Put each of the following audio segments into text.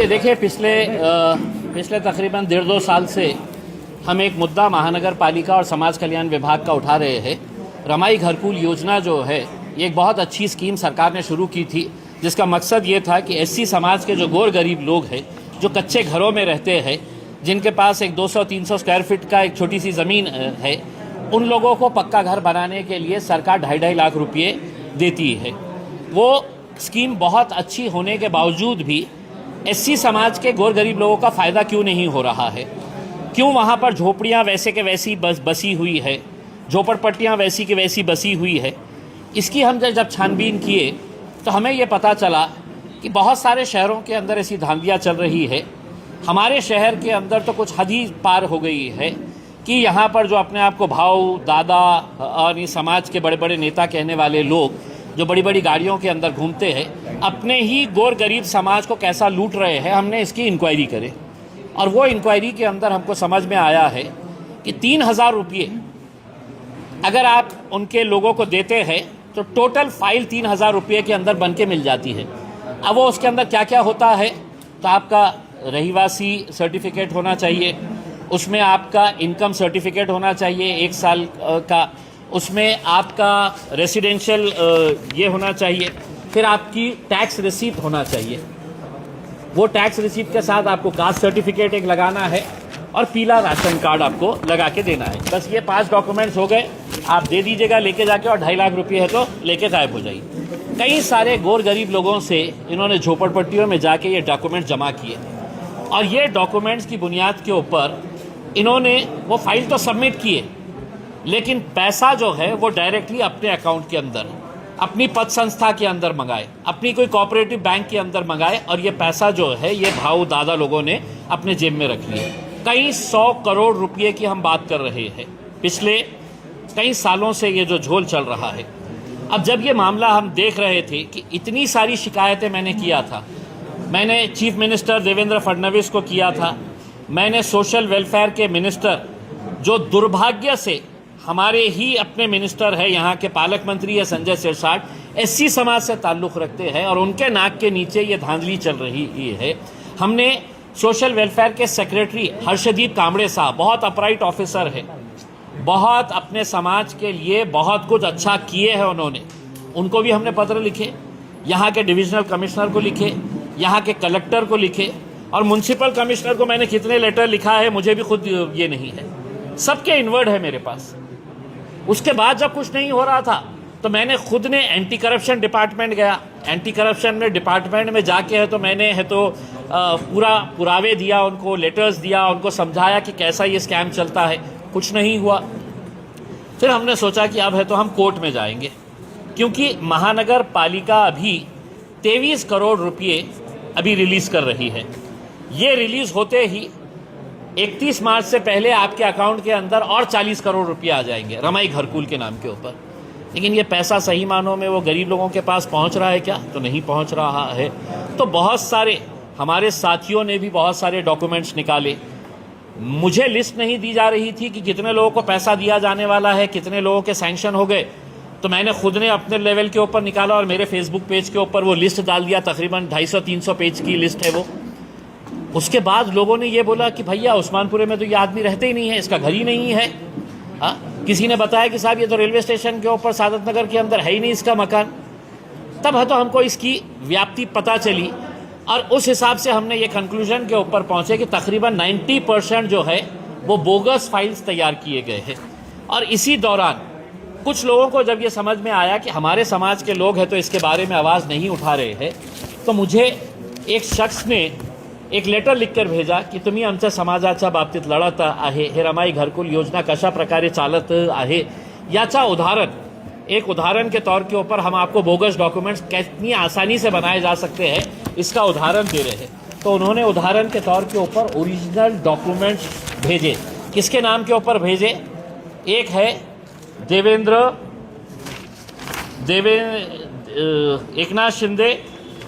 देखिए पिछले तकरीबन 1.5-2 साल से हम एक मुद्दा महानगर पालिका और समाज कल्याण विभाग का उठा रहे हैं। रमाई घरकुल योजना जो है ये एक बहुत अच्छी स्कीम सरकार ने शुरू की थी, जिसका मकसद ये था कि एससी समाज के जो गौर गरीब लोग हैं, जो कच्चे घरों में रहते हैं, जिनके पास एक 200-300 स्क्वायर फीट का एक छोटी सी ज़मीन है, उन लोगों को पक्का घर बनाने के लिए सरकार 2.5 लाख रुपये देती है। वो स्कीम बहुत अच्छी होने के बावजूद भी एससी समाज के गौर गरीब लोगों का फ़ायदा क्यों नहीं हो रहा है? क्यों वहाँ पर झोपड़ियाँ वैसे के वैसी बसी हुई है, झोपड़पट्टियाँ वैसी की वैसी बसी हुई है? इसकी हम जब छानबीन किए तो हमें ये पता चला कि बहुत सारे शहरों के अंदर ऐसी धांधलियाँ चल रही है। हमारे शहर के अंदर तो कुछ हद ही पार हो गई है कि यहाँ पर जो अपने आप को भाऊ, दादा और ये समाज के बड़े बड़े नेता कहने वाले लोग जो बड़ी बड़ी गाड़ियों के अंदर घूमते हैं, अपने ही गौर गरीब समाज को कैसा लूट रहे हैं, हमने इसकी इंक्वायरी करे। और वो इंक्वायरी के अंदर हमको समझ में आया है कि 3,000 रुपये अगर आप उनके लोगों को देते हैं तो टोटल फाइल 3,000 रुपये के अंदर बन के मिल जाती है। अब वो उसके अंदर क्या क्या होता है, तो आपका रहीवासी सर्टिफिकेट होना चाहिए, उसमें आपका इनकम सर्टिफिकेट होना चाहिए 1 साल का, उसमें आपका रेसिडेंशियल ये होना चाहिए, फिर आपकी टैक्स रिसीप्ट होना चाहिए। वो टैक्स रिसीप्ट के साथ आपको कास्ट सर्टिफिकेट एक लगाना है और पीला राशन कार्ड आपको लगा के देना है। बस ये 5 डॉक्यूमेंट्स हो गए, आप दे दीजिएगा लेके जाके, और 2.5 लाख रुपये है तो लेके गायब हो जाइए। कई सारे गौर गरीब लोगों से इन्होंने झोपड़पट्टियों में जाके ये डॉक्यूमेंट्स जमा किए और ये डॉक्यूमेंट्स की बुनियाद के ऊपर इन्होंने वो फाइल तो सबमिट किए, लेकिन पैसा जो है वो डायरेक्टली अपने अकाउंट के अंदर, अपनी पद संस्था के अंदर मंगाए, अपनी कोई कोऑपरेटिव बैंक के अंदर मंगाए, और ये पैसा जो है ये भाऊ दादा लोगों ने अपने जेब में रख लिया। कई 100 करोड़ रुपये की हम बात कर रहे हैं। पिछले कई सालों से ये जो झोल चल रहा है। अब जब ये मामला हम देख रहे थे कि इतनी सारी शिकायतें मैंने किया था, मैंने चीफ मिनिस्टर देवेंद्र फडणवीस को किया था, मैंने सोशल वेलफेयर के मिनिस्टर, जो दुर्भाग्य से हमारे ही अपने मिनिस्टर है, यहाँ के पालक मंत्री है संजय सिरसाट, एससी समाज से ताल्लुक़ रखते हैं, और उनके नाक के नीचे ये धांधली चल रही है। हमने सोशल वेलफेयर के सेक्रेटरी हर्षदीप कामड़े साहब, बहुत अपराइट ऑफिसर है, बहुत अपने समाज के लिए बहुत कुछ अच्छा किए हैं उन्होंने, उनको भी हमने पत्र लिखे, यहाँ के डिविजनल कमिश्नर को लिखे, यहाँ के कलेक्टर को लिखे, और म्यूनसिपल कमिश्नर को मैंने कितने लेटर लिखा है मुझे भी खुद ये नहीं है, सबके इनवर्ड है मेरे पास। उसके बाद जब कुछ नहीं हो रहा था तो मैंने खुद ने एंटी करप्शन डिपार्टमेंट गया, एंटी करप्शन में डिपार्टमेंट में जाके है तो मैंने है तो पूरा पुरावे दिया उनको, लेटर्स दिया उनको, समझाया कि कैसा ये स्कैम चलता है, कुछ नहीं हुआ। फिर हमने सोचा कि अब है तो हम कोर्ट में जाएंगे, क्योंकि महानगर पालिका अभी 23 करोड़ रुपये अभी रिलीज़ कर रही है। ये रिलीज़ होते ही 31 मार्च से पहले आपके अकाउंट के अंदर और 40 करोड़ रुपये आ जाएंगे रमाई घरकुल के नाम के ऊपर। लेकिन ये पैसा सही मानों में वो गरीब लोगों के पास पहुंच रहा है क्या? तो नहीं पहुंच रहा है। तो बहुत सारे हमारे साथियों ने भी बहुत सारे डॉक्यूमेंट्स निकाले। मुझे लिस्ट नहीं दी जा रही थी कि कितने लोगों को पैसा दिया जाने वाला है, कितने लोगों के सैंक्शन हो गए, तो मैंने खुद ने अपने लेवल के ऊपर निकाला और मेरे फेसबुक पेज के ऊपर वो लिस्ट डाल दिया। तकरीबन 250-300 पेज की लिस्ट है वो। उसके बाद लोगों ने ये बोला कि भैया उस्मानपुरे में तो ये आदमी रहते ही नहीं है, इसका घर ही नहीं है। किसी ने बताया कि साहब ये तो रेलवे स्टेशन के ऊपर सादत नगर के अंदर है ही नहीं इसका मकान। तब है तो हमको इसकी व्याप्ति पता चली और उस हिसाब से हमने ये कंक्लूजन के ऊपर पहुंचे कि तकरीबन 90% जो है वो बोगस फाइल्स तैयार किए गए हैं। और इसी दौरान कुछ लोगों को जब ये समझ में आया कि हमारे समाज के लोग हैं तो इसके बारे में आवाज़ नहीं उठा रहे हैं, तो मुझे एक शख्स ने एक लेटर लिखकर भेजा की तुम्ही आमच्या समाजाच्या बाबतीत लढत आहे, हे रमाई घरकुल योजना कशा प्रकारे चालत आहे याचा एक उदाहरण के तौर के ऊपर हम आपको बोगस डॉक्यूमेंट्स कितनी आसानी से बनाए जा सकते हैं इसका उदाहरण दे रहे हैं। तो उन्होंने उदाहरण के तौर के ऊपर ओरिजिनल डॉक्यूमेंट्स भेजे। किसके नाम के ऊपर भेजे? एक है एकनाथ शिंदे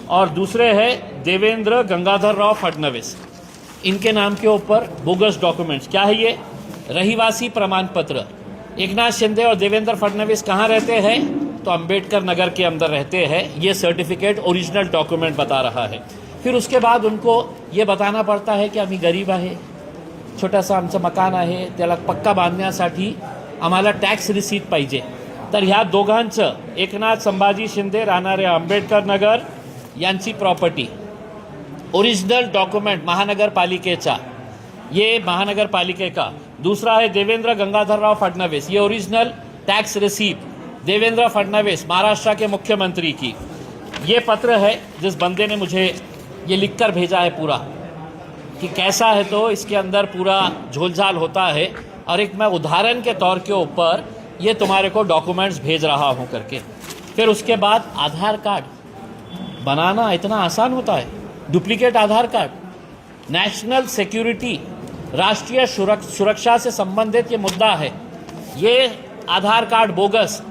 और दूसरे है देवेंद्र गंगाधर राव फडणवीस। इनके नाम के ऊपर बोगस डॉक्यूमेंट्स। क्या है ये? रहीवासी प्रमाण पत्र। एकनाथ शिंदे और देवेंद्र फडणवीस कहाँ रहते हैं? तो अंबेडकर नगर के अंदर रहते हैं। ये सर्टिफिकेट ओरिजिनल डॉक्यूमेंट बता रहा है। फिर उसके बाद उनको ये बताना पडता है की आम्ही गरीब आहे, छोटासा आमचं मकान आहे, त्याला पक्का बांधण्यासाठी आम्हाला टॅक्स रिसीट पाहिजे. तर ह्या दोघांचं, एकनाथ संभाजी शिंदे राहणारे आंबेडकर नगर यांची प्रॉपर्टी, ओरिजिनल डॉक्यूमेंट महानगरपालिकेचा, ये महानगरपालिके का. दूसरा है देवेंद्र गंगाधरराव फडणवीस, ये original tax receipt Devendra Fadnavis Maharashtra के मुख्यमंत्री की. ये पत्र है जिस बंदे ने मुझे ये लिखकर भेजा है पूरा कि कैसा है, तो इसके अंदर पूरा झोलझाल होता है. और एक मैं उदाहरण के तौर के ऊपर ये तुम्हारे को डॉक्यूमेंट्स भेज रहा हूँ करके. फिर उसके बाद आधार कार्ड बनाना इतना आसान होता है, डुप्लीकेट आधार कार्ड, नेशनल सिक्योरिटी, राष्ट्रीय सुरक्षा से संबंधित ये मुद्दा है. ये आधार कार्ड बोगस,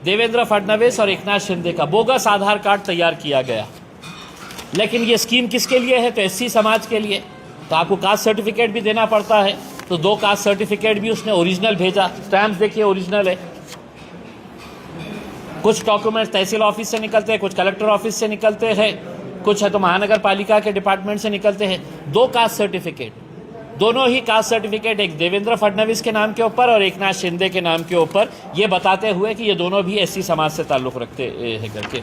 देवेंद्र फडणवीस और एकनाथ शिंदे का बोगस आधार कार्ड तैयार किया गया. लेकिन ये स्कीम किसके लिए है, तो एससी समाज के लिए. तो आपको कास्ट सर्टिफिकेट भी देना पड़ता है, तो 2 कास्ट सर्टिफिकेट भी उसने ओरिजिनल भेजा. स्टैम्प देखिए ओरिजिनल है. कुछ डॉक्यूमेंट्स तहसील ऑफिस से निकलते हैं, कुछ कलेक्टर ऑफिस से निकलते हैं, कुछ है तो महानगर पालिका के डिपार्टमेंट से निकलते हैं. 2 कास्ट सर्टिफिकेट, दोनों ही कास्ट सर्टिफिकेट एक देवेंद्र फडणवीस के नाम के ऊपर और एकनाथ शिंदे के नाम के ऊपर, ये बताते हुए कि ये दोनों भी एससी समाज से ताल्लुक़ रखते हैं करके.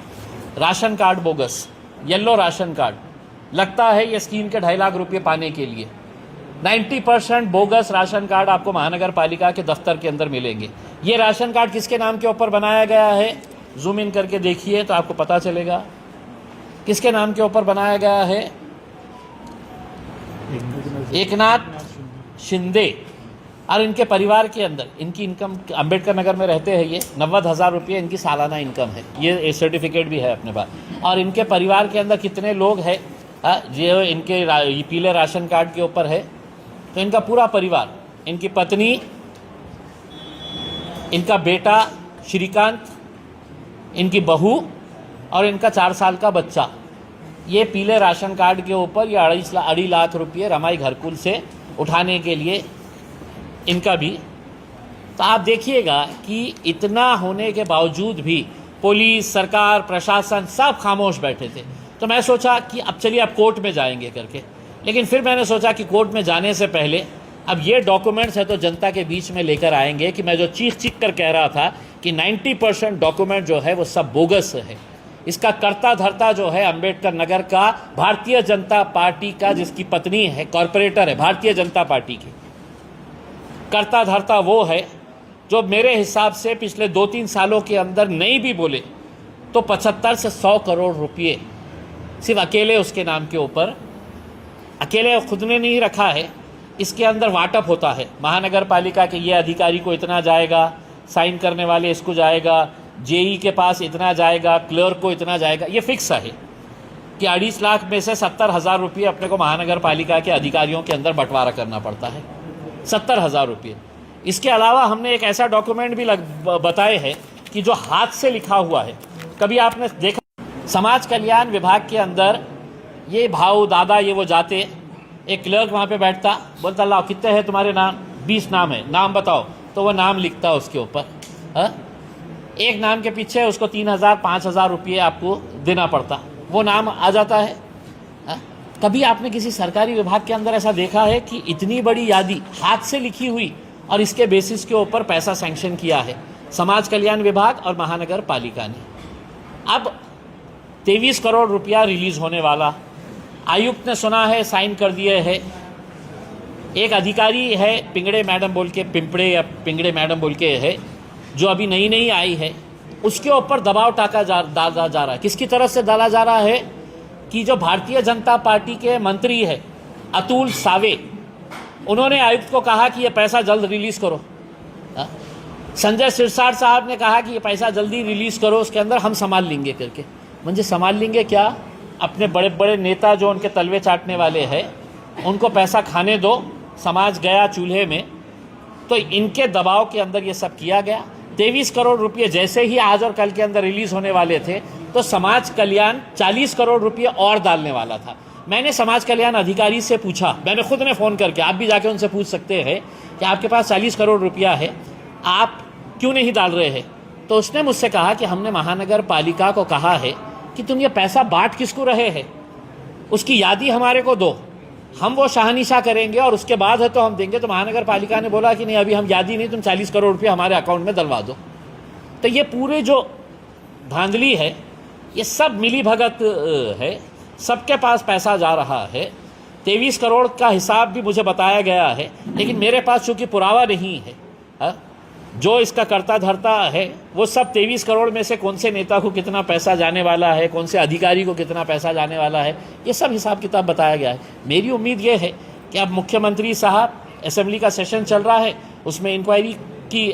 Ration card bogus, yellow ration card, लगता है ये स्कीम के 2.5 लाख रुपये पाने के लिए. 90% बोगस राशन कार्ड आपको महानगर पालिका के दफ्तर के अंदर मिलेंगे. ये राशन कार्ड किसके नाम के ऊपर बनाया गया है, जूम इन करके देखिए तो आपको पता चलेगा किसके नाम के ऊपर बनाया गया है. एकनाथ शिंदे और इनके परिवार के अंदर, इनकी इनकम अंबेडकर नगर में रहते हैं, ये 90,000 रुपये इनकी सालाना इनकम है. ये सर्टिफिकेट भी है अपने पास. और इनके परिवार के अंदर कितने लोग हैं जो इनके पीले राशन कार्ड के ऊपर है, तो इनका पूरा परिवार, इनकी पत्नी, इनका बेटा श्रीकांत, इनकी बहू और इनका 4 साल का बच्चा, ये पीले राशन कार्ड के ऊपर ये 2.5 लाख रुपये रमाई घरकुल से उठाने के लिए इनका भी. तो आप देखिएगा कि इतना होने के बावजूद भी पुलिस, सरकार, प्रशासन सब खामोश बैठे थे. तो मैं सोचा कि अब चलिए अब कोर्ट में जाएंगे करके. लेकिन फिर मैंने सोचा कि कोर्ट में जाने से पहले अब ये डॉक्यूमेंट्स है तो जनता के बीच में लेकर आएंगे कि मैं जो चीख कर कह रहा था कि 90% डॉक्यूमेंट जो है वो सब बोगस है. इसका कर्ता धर्ता जो है अंबेडकर नगर का भारतीय जनता पार्टी का, जिसकी पत्नी है कॉरपोरेटर है भारतीय जनता पार्टी की, कर्ता धर्ता वो है जो मेरे हिसाब से पिछले 2-3 सालों के अंदर नहीं भी बोले तो 75 से 100 करोड़ रुपये सिर्फ अकेले उसके नाम के ऊपर, अकेले खुद ने नहीं रखा है, इसके अंदर वाटअप होता है. महानगर पालिका के ये अधिकारी को इतना जाएगा, साइन करने वाले इसको जाएगा, जेई के पास इतना जाएगा, क्लर्क को इतना जाएगा. ये फिक्स है कि 2.5 लाख में से 70,000 रुपये अपने को महानगर पालिका के अधिकारियों के अंदर बंटवारा करना पड़ता है. 70,000 रुपये. इसके अलावा हमने एक ऐसा डॉक्यूमेंट भी बताए हैं कि जो हाथ से लिखा हुआ है. कभी आपने देखा समाज कल्याण विभाग के अंदर ये भाऊ दादा ये वो जाते, एक क्लर्क वहाँ पे बैठता, बोलता लाओ कितने हैं तुम्हारे नाम, 20 नाम है, नाम बताओ, तो वो नाम लिखता उसके ऊपर. एक नाम के पीछे उसको 3,000-5,000 रुपये आपको देना पड़ता, वो नाम आ जाता है. कभी आपने किसी सरकारी विभाग के अंदर ऐसा देखा है कि इतनी बड़ी यादी हाथ से लिखी हुई और इसके बेसिस के ऊपर पैसा सैंक्शन किया है समाज कल्याण विभाग और महानगर पालिका ने. अब 23 करोड़ रुपया रिलीज़ होने वाला, आयुक्त ने सुना है साइन कर दिए है. एक अधिकारी है पिंगड़े मैडम बोल के, पिंपड़े या पिंगड़े मैडम बोल के है, जो अभी नई आई है, उसके ऊपर दबाव डाला जा रहा है. किसकी तरफ से डाला जा रहा है कि जो भारतीय जनता पार्टी के मंत्री है अतुल सावे, उन्होंने आयुक्त को कहा कि ये पैसा जल्द रिलीज़ करो. संजय सिरसाट साहब ने कहा कि ये पैसा जल्दी रिलीज़ करो, उसके अंदर हम संभाल लेंगे करके. मुझे संभाल लेंगे क्या, अपने बड़े बड़े नेता जो उनके तलवे चाटने वाले हैं उनको पैसा खाने दो. समाज गया चूल्हे में, तो इनके दबाव के अंदर ये सब किया गया. 23 करोड़ रुपये जैसे ही आज और कल के अंदर रिलीज़ होने वाले थे तो समाज कल्याण 40 करोड़ रुपये और डालने वाला था. मैंने समाज कल्याण अधिकारी से पूछा, मैंने खुद ने फ़ोन करके, आप भी जाके उनसे पूछ सकते हैं कि आपके पास 40 करोड़ रुपया है, आप क्यों नहीं डाल रहे हैं. तो उसने मुझसे कहा कि हमने महानगर पालिका को कहा है कि तुम ये पैसा बांट किसको रहे हैं, उसकी यादी हमारे को दो, हम वो शाहनिशा करेंगे और उसके बाद है तो हम देंगे। तो महानगर पालिका ने बोला कि नहीं, अभी हम यादी नहीं, तुम 40 करोड़ रुपये हमारे अकाउंट में डलवा दो। तो ये पूरे जो धांधली है, ये सब मिली भगत है, सबके पास पैसा जा रहा है। 23 करोड़ का हिसाब भी मुझे बताया गया है, लेकिन मेरे पास चूँकि पुरावा नहीं है, जो इसका करता धरता है वो सब 23 करोड़ में से कौन से नेता को कितना पैसा जाने वाला है, कौन से अधिकारी को कितना पैसा जाने वाला है, ये सब हिसाब किताब बताया गया है। मेरी उम्मीद ये है कि अब मुख्यमंत्री साहब, असेंबली का सेशन चल रहा है, उसमें इंक्वायरी की,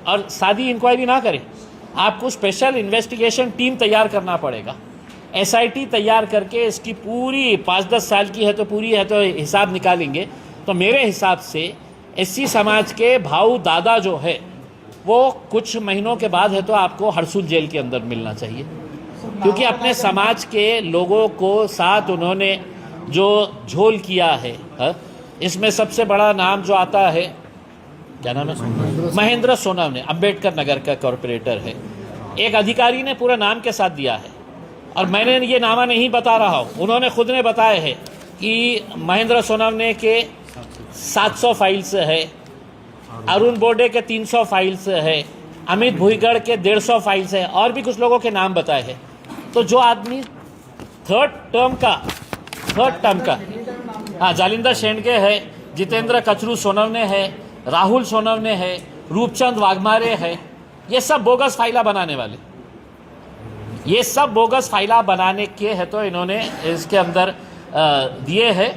और सादी इंक्वायरी ना करें, आपको स्पेशल इन्वेस्टिगेशन टीम तैयार करना पड़ेगा। SIT तैयार करके इसकी पूरी 5-10 साल की है तो पूरी है तो हिसाब निकालेंगे। तो मेरे हिसाब से SC समाज के भाऊ दादा जो है वो कुछ महीनों के बाद है तो आपको हरसूद जेल के अंदर मिलना चाहिए, क्योंकि अपने समाज के लोगों को साथ उन्होंने जो झोल किया है। इसमें सबसे बड़ा नाम जो आता है, क्या नाम है, महेंद्र सोनवने, अंबेडकर नगर का कॉरपोरेटर है। एक अधिकारी ने पूरा नाम के साथ दिया है, और मैंने ये नामा नहीं बता रहा हूँ, उन्होंने खुद ने बताया है कि महेंद्र सोनवने के 700 फाइल्स है, अरुण बोडे के 300 फाइल्स है, अमित भुईगढ़ के 150 फाइल्स है, और भी कुछ लोगों के नाम बताए हैं। तो जो आदमी थर्ड टर्म का हाँ, जालिंदर शेंडगे है, जितेंद्र कचरू सोनवने है, राहुल सोनवने है, रूपचंद वाघमारे है, ये सब बोगस फाइला बनाने वाले, ये सब बोगस फाइला बनाने के है तो इन्होंने इसके अंदर दिए हैं।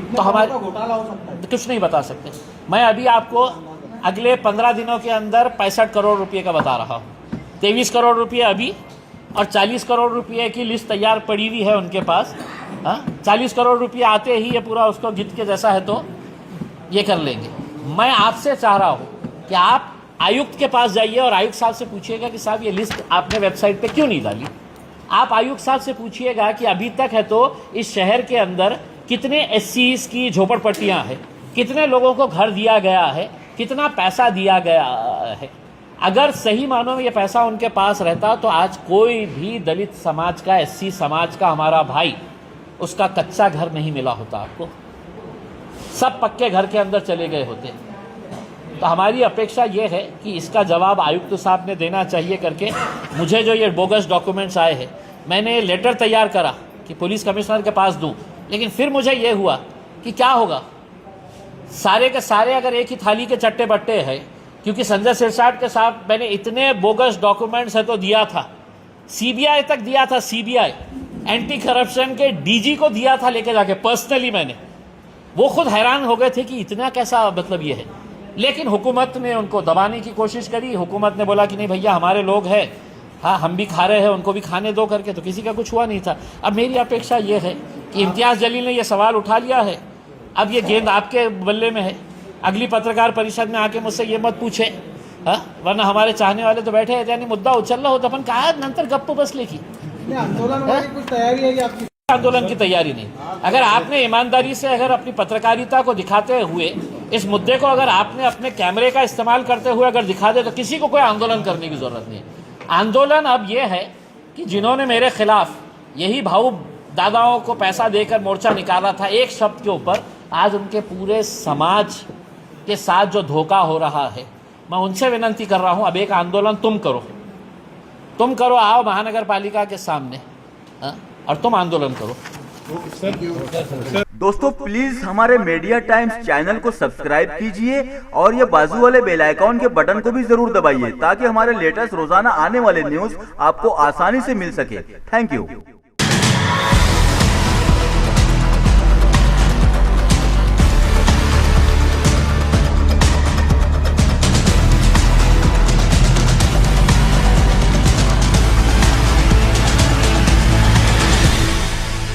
तो हमारे घोटाला हो सकता है, कुछ नहीं बता सकते। मैं अभी आपको अगले 15 दिनों के अंदर 65 करोड़ रुपए का बता रहा हूँ। 23 करोड़ रुपए अभी, और 40 करोड़ रुपए की लिस्ट तैयार पड़ी हुई है उनके पास। 40 करोड़ रुपए आते ही ये पूरा उसको गिद्ध के जैसा है तो ये कर लेंगे। मैं आपसे चाह रहा हूँ कि आप आयुक्त के पास जाइए और आयुक्त साहब से पूछिएगा कि साहब ये लिस्ट आपने वेबसाइट पे क्यों नहीं डाली। आप आयुक्त साहब से पूछिएगा कि अभी तक है तो इस शहर के अंदर कितने SCs की झोपड़पट्टियाँ हैं, कितने लोगों को घर दिया गया है, कितना पैसा दिया गया है। अगर सही मानों में ये पैसा उनके पास रहता तो आज कोई भी दलित समाज का, SC समाज का हमारा भाई, उसका कच्चा घर नहीं मिला होता आपको, सब पक्के घर के अंदर चले गए होते। तो हमारी अपेक्षा ये है कि इसका जवाब आयुक्त साहब ने देना चाहिए करके। मुझे जो ये बोगस डॉक्यूमेंट्स आए हैं, मैंने लेटर तैयार करा कि पुलिस कमिश्नर के पास दूं, लेकिन फिर मुझे ये हुआ कि क्या होगा, सारे के सारे अगर एक ही थाली के चट्टे बट्टे हैं, क्योंकि संजय सिरसाट के साथ मैंने इतने बोगस डॉक्यूमेंट्स है तो दिया था, CBI तक दिया था, CBI एंटी करप्शन के DG को दिया था लेके जाके पर्सनली मैंने। वो खुद हैरान हो गए थे कि इतना कैसा मतलब ये है, लेकिन हुकूमत ने उनको दबाने की कोशिश करी। हुकूमत ने बोला कि नहीं भैया हमारे लोग हैं, हाँ हम भी खा रहे हैं, उनको भी खाने दो करके, तो किसी का कुछ हुआ नहीं था। अब मेरी अपेक्षा ये है कि इम्तियाज़ जलील ने यह सवाल उठा लिया है, अब ये गेंद आपके बल्ले में है। अगली पत्रकार परिषद में आके मुझसे ये मत पूछे, वरना हमारे चाहने वाले तो बैठे हैं, यानी मुद्दा उछल रहा हो तो अपन कहा नंतर गप्प बसले की आंदोलन कुछ तैयारी है आपकी? आंदोलन की तैयारी नहीं। अगर आपने ईमानदारी से अगर अपनी पत्रकारिता को दिखाते हुए इस मुद्दे को अगर आपने अपने कैमरे का इस्तेमाल करते हुए अगर दिखा दे तो किसी को कोई आंदोलन करने की जरूरत नहीं है। आंदोलन अब ये है कि जिन्होंने मेरे खिलाफ यही भाऊ दादाओं को पैसा देकर मोर्चा निकाला था एक शब्द के ऊपर, आज उनके पूरे समाज के साथ जो धोखा हो रहा है, मैं उनसे विनती कर रहा हूं, अब एक आंदोलन तुम करो, आओ महानगर पालिका के सामने और तुम आंदोलन करो। दोस्तों प्लीज हमारे मीडिया टाइम्स चैनल को सब्सक्राइब कीजिए और ये बाजू वाले बेल आइकॉन के बटन को भी जरूर दबाइए ताकि हमारे लेटेस्ट रोजाना आने वाले न्यूज आपको आसानी से मिल सके। Thank you.